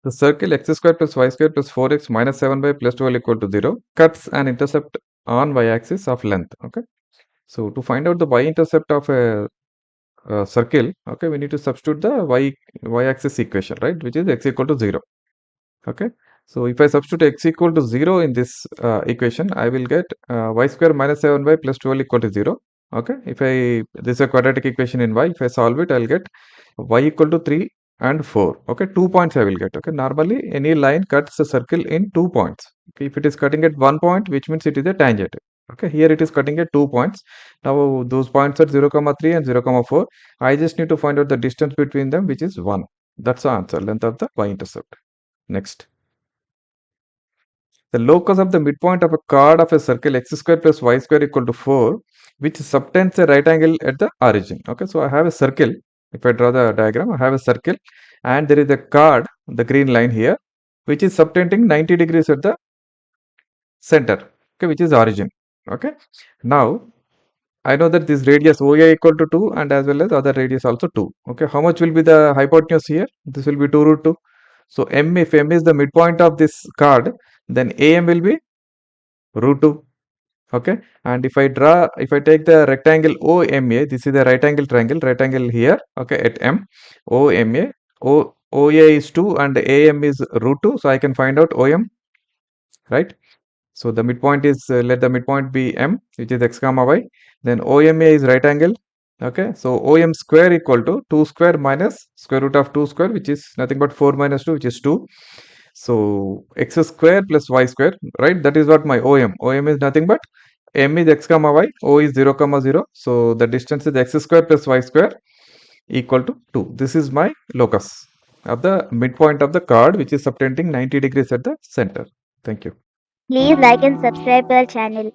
The circle x square plus y square plus 4x minus 7y plus 12 equal to 0 cuts an intercept on y-axis of length. Okay. So to find out the y-intercept of a circle, okay, we need to substitute the y-axis equation, right, which is x equal to 0. Okay. So if I substitute x equal to 0 in this equation, I will get y square minus 7y plus 12 equal to 0. Okay. This is a quadratic equation in y. If I solve it, I'll get y equal to 3 and 4. Okay. 2 points I will get. Okay. Normally, any line cuts a circle in 2 points. Okay. If it is cutting at 1 point, which means it is a tangent. Okay. Here it is cutting at 2 points. Now, those points are 0, 3 and 0, 4. I just need to find out the distance between them, which is 1. That's the answer, length of the y-intercept. Next. The locus of the midpoint of a chord of a circle x square plus y square equal to 4, which subtends a right angle at the origin. Okay, so I have a circle. If I draw the diagram, I have a circle and there is a chord, the green line here, which is subtending 90 degrees at the center, okay, which is origin. Okay, now I know that this radius OA equal to 2 and as well as other radius also 2. Okay, how much will be the hypotenuse here? This will be 2 root 2. So m, if m is the midpoint of this chord, then AM will be root 2. Okay, and if I take the rectangle OMA, this is the right angle here, okay, at M, OMA, OA is 2 and AM is root 2, so I can find out OM, right? So the midpoint is, let the midpoint be M, which is x comma y, then OMA is right angle, okay, so OM square equal to 2 square minus square root of 2 square, which is nothing but 4 minus 2, which is 2. So x square plus y square, right? That is what my OM. OM is nothing but M is x comma y, O is 0 comma 0. So the distance is x square plus y square equal to 2. This is my locus of the midpoint of the chord, which is subtending 90 degrees at the center. Thank you. Please like and subscribe to our channel.